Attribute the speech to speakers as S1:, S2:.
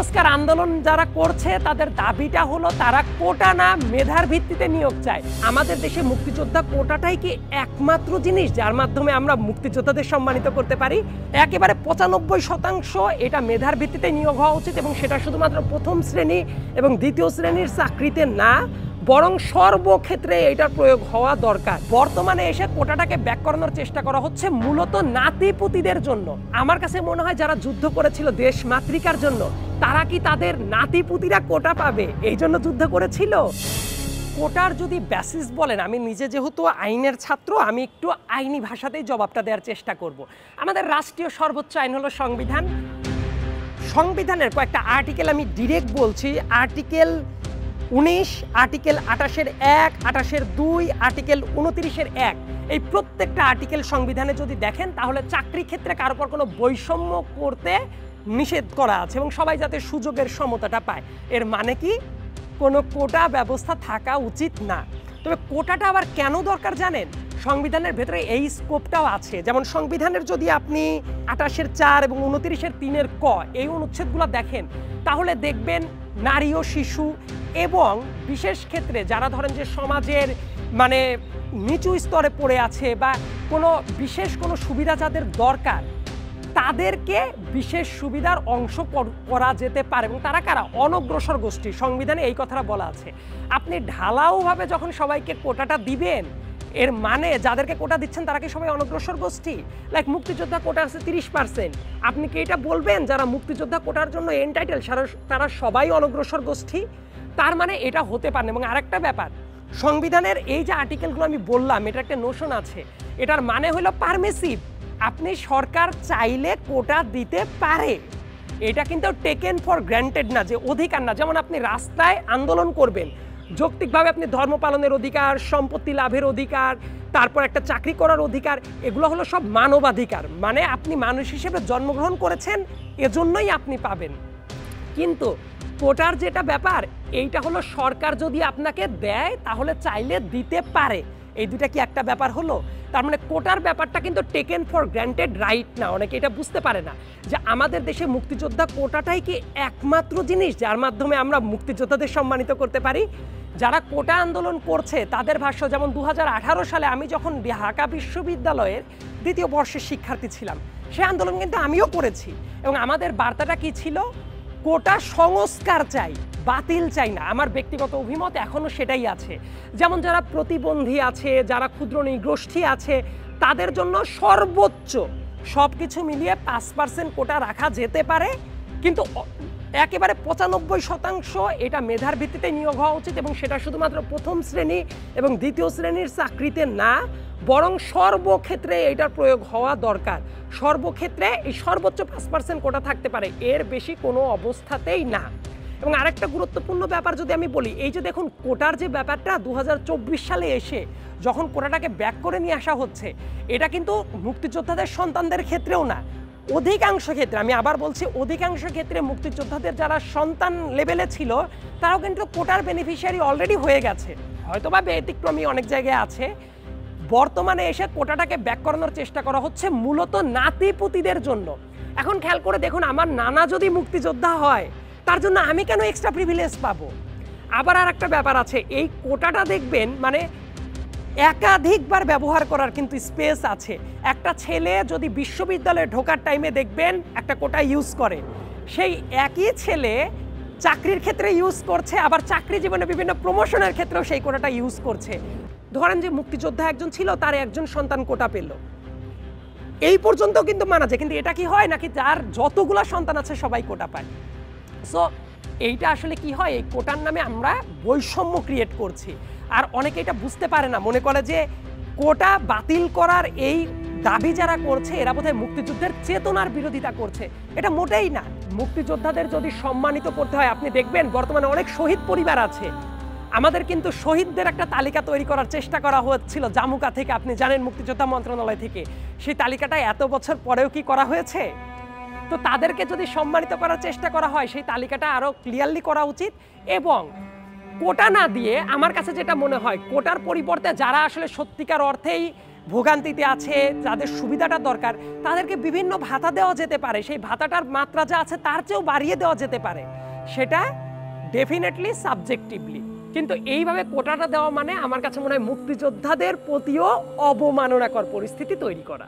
S1: সংস্কার আন্দোলন যারা করছে তাদের দাবিটা হলো তারা কোটা না মেধার ভিত্তিতে নিয়োগ চায়। আমাদের দেশে মুক্তিযোদ্ধা কোটাটাই কি একমাত্র জিনিস যার মাধ্যমে আমরা মুক্তিযোদ্ধাদের সম্মানিত করতে পারি? একেবারে 95% এটা মেধার ভিত্তিতে নিয়োগ হওয়া উচিত, এবং সেটা শুধুমাত্র প্রথম শ্রেণী এবং দ্বিতীয় শ্রেণীর চাকরিতে না, বরং সর্বক্ষেত্রে এটার প্রয়োগ হওয়া দরকার। বর্তমানে এসে কোটাটাকে ব্যাক করানোর চেষ্টা করা হচ্ছে মূলত নাতিপুতিদের জন্য। আমার কাছে মনে হয় যারা যুদ্ধ করেছিল দেশ মাতৃকার জন্য, তারা কি তাদের নাতিপুতিরা কোটা পাবে এই জন্য যুদ্ধ করেছিল? কোটার যদি বেসিস বলেন, আমি নিজে যেহেতু আইনের ছাত্র, আমি একটু আইনি ভাষাতেই জবাবটা দেওয়ার চেষ্টা করব। আমাদের রাষ্ট্রীয় সর্বোচ্চ আইন হলো সংবিধান। সংবিধানের কয়েকটা আর্টিকেল আমি ডিরেক্ট বলছি। আর্টিকেল 19, আর্টিকেল 28(1), 28(2), আর্টিকেল 29(1), এই প্রত্যেকটা আর্টিকেল সংবিধানে যদি দেখেন তাহলে চাকরি ক্ষেত্রে কারো উপর কোনো বৈষম্য করতে নিষেধ করা আছে এবং সবাই যাতে সুযোগের সমতাটা পায়। এর মানে কি কোনো কোটা ব্যবস্থা থাকা উচিত না। তবে কোটাটা আবার কেন দরকার জানেন? সংবিধানের ভেতরে এই স্কোপটাও আছে। যেমন সংবিধানের যদি আপনি 28(4) এবং 29(3) ক এই অনুচ্ছেদগুলো দেখেন তাহলে দেখবেন নারী ও শিশু এবং বিশেষ ক্ষেত্রে যারা ধরেন যে সমাজের মানে নিচু স্তরে পড়ে আছে বা কোনো বিশেষ কোনো সুবিধা যাদের দরকার, তাদেরকে বিশেষ সুবিধার অংশ করা যেতে পারে। এবং তারা কারা? অনগ্রসর গোষ্ঠী। সংবিধানে এই কথাটা বলা আছে। আপনি ঢালাওভাবে যখন সবাইকে কোটাটা দিবেন, এর মানে যাদেরকে কোটা দিচ্ছেন তারা কি সবাই অনগ্রসর গোষ্ঠী? লাইক মুক্তিযোদ্ধা কোটা আছে 30%, আপনি কি এটা বলবেন যারা মুক্তিযোদ্ধা কোটার জন্য এন্টাইটেল তারা সবাই অনগ্রসর গোষ্ঠী? তার মানে এটা হতে পারে না। এবং আরেকটা ব্যাপার, সংবিধানের এই যে আর্টিকেলগুলো আমি বললাম, এটা একটা নোশন আছে, এটার মানে হলো পারমিসিভ। আপনি সরকার চাইলে কোটা দিতে পারে, এটা কিন্তু টেকেন ফর গ্র্যান্টেড না, যে অধিকার না। যেমন আপনি রাস্তায় আন্দোলন করবেন, যৌক্তিকভাবে আপনি ধর্ম পালনের অধিকার, সম্পত্তি লাভের অধিকার, তারপর একটা চাকরি করার অধিকার, এগুলো হলো সব মানবাধিকার। মানে আপনি মানুষ হিসেবে জন্মগ্রহণ করেছেন, এজন্যই আপনি পাবেন। কিন্তু কোটার যেটা ব্যাপার, এইটা হলো সরকার যদি আপনাকে দেয় তাহলে চাইলে দিতে পারে। এই দুটা কি একটা ব্যাপার হলো? তার মানে কোটার ব্যাপারটা কিন্তু টেকেন ফর গ্র্যান্টেড রাইট না। অনেকে এটা বুঝতে পারে না যে আমাদের দেশে মুক্তিযোদ্ধা কোটাটাই কি একমাত্র জিনিস যার মাধ্যমে আমরা মুক্তিযোদ্ধাদের সম্মানিত করতে পারি। যারা কোটা আন্দোলন করছে তাদের ভাষ্য, যেমন 2018 সালে আমি যখন ঢাকা বিশ্ববিদ্যালয়ের 2য় বর্ষের শিক্ষার্থী ছিলাম, সে আন্দোলন কিন্তু আমিও করেছি। এবং আমাদের বার্তাটা কি ছিল? কোটা সংস্কার চাই, বাতিল চাই না। আমার ব্যক্তিগত অভিমত এখনও সেটাই আছে। যেমন যারা প্রতিবন্ধী আছে, যারা ক্ষুদ্র নৃগোষ্ঠী আছে, তাদের জন্য সর্বোচ্চ সব কিছু মিলিয়ে 5% কোটা রাখা যেতে পারে, কিন্তু একেবারে 95% এটা মেধার ভিত্তিতে নিয়োগ হওয়া উচিত, এবং সেটা শুধুমাত্র প্রথম শ্রেণী এবং দ্বিতীয় শ্রেণীর চাকরিতে না, বরং সর্বক্ষেত্রে এটার প্রয়োগ হওয়া দরকার। সর্বক্ষেত্রে এই সর্বোচ্চ 5% কোটা থাকতে পারে, এর বেশি কোনো অবস্থাতেই না। এবং আরেকটা গুরুত্বপূর্ণ ব্যাপার যদি আমি বলি, এই যে দেখুন কোটার যে ব্যাপারটা 2024 সালে এসে যখন কোটাটাকে ব্যাক করে নিয়ে আসা হচ্ছে, এটা কিন্তু মুক্তিযোদ্ধাদের সন্তানদের ক্ষেত্রেও না, অধিকাংশ ক্ষেত্রে, আমি আবার বলছি অধিকাংশ ক্ষেত্রে মুক্তিযোদ্ধাদের যারা সন্তান লেভেলে ছিল তারাও কিন্তু কোটার বেনিফিশিয়ারি অলরেডি হয়ে গেছে। হয়তোবা ব্যতিক্রমী অনেক জায়গায় আছে। বর্তমানে এসে কোটাটাকে ব্যাক করানোর চেষ্টা করা হচ্ছে মূলত নাতিপুতিদের জন্য। এখন খেয়াল করে দেখুন, আমার নানা যদি মুক্তিযোদ্ধা হয় তার জন্য আমি কেন এক্সট্রা প্রিভিলেজ পাবো? আবার আর একটা ব্যাপার আছে, এই কোটাটা দেখবেন মানে একাধিকবার ব্যবহার করার কিন্তু স্পেস আছে। একটা ছেলে যদি বিশ্ববিদ্যালয়ে ঢোকার টাইমে দেখবেন একটা কোটা ইউজ করে, সেই একই ছেলে চাকরির ক্ষেত্রে ইউজ করছে, আবার চাকরি জীবনে বিভিন্ন প্রমোশনের ক্ষেত্রেও সেই কোটাটা ইউজ করছে। ধরেন যে মুক্তিযোদ্ধা একজন ছিল, তার একজন সন্তান কোটা পেল, এই পর্যন্ত কিন্তু মানা যায়। কিন্তু এটা কি হয় নাকি যার যতগুলো সন্তান আছে সবাই কোটা পায়? সো এইটা আসলে কি হয়, এই কোটার নামে আমরা বৈষম্য ক্রিয়েট করছি। আর অনেকে এটা বুঝতে পারে না, মনে করে যে কোটা বাতিল করার এই দাবি যারা করছে এরা বোধহয় মুক্তিযুদ্ধের চেতনার বিরোধিতা করছে। এটা মোটেই না। মুক্তিযোদ্ধাদের যদি সম্মানিত করতে হয়, আপনি দেখবেন বর্তমানে অনেক শহীদ পরিবার আছে। আমাদের কিন্তু শহীদদের একটা তালিকা তৈরি করার চেষ্টা করা হচ্ছিল জামুকা থেকে, আপনি জানেন মুক্তিযোদ্ধা মন্ত্রণালয় থেকে। সেই তালিকাটা এত বছর পরেও কি করা হয়েছে? তো তাদেরকে যদি সম্মানিত করার চেষ্টা করা হয়, সেই তালিকাটা আরও ক্লিয়ারলি করা উচিত। এবং কোটা না দিয়ে আমার কাছে যেটা মনে হয়, কোটার পরিবর্তে যারা আসলে সত্যিকার অর্থেই ভোগান্তিতে আছে, যাদের সুবিধাটা দরকার, তাদেরকে বিভিন্ন ভাতা দেওয়া যেতে পারে। সেই ভাতাটার মাত্রা যা আছে তার চেয়েও বাড়িয়ে দেওয়া যেতে পারে, সেটা ডেফিনেটলি সাবজেক্টিভলি। কিন্তু এইভাবে কোটাটা দেওয়া মানে আমার কাছে মনে হয় মুক্তিযোদ্ধাদের প্রতিও অবমাননাকর পরিস্থিতি তৈরি করা।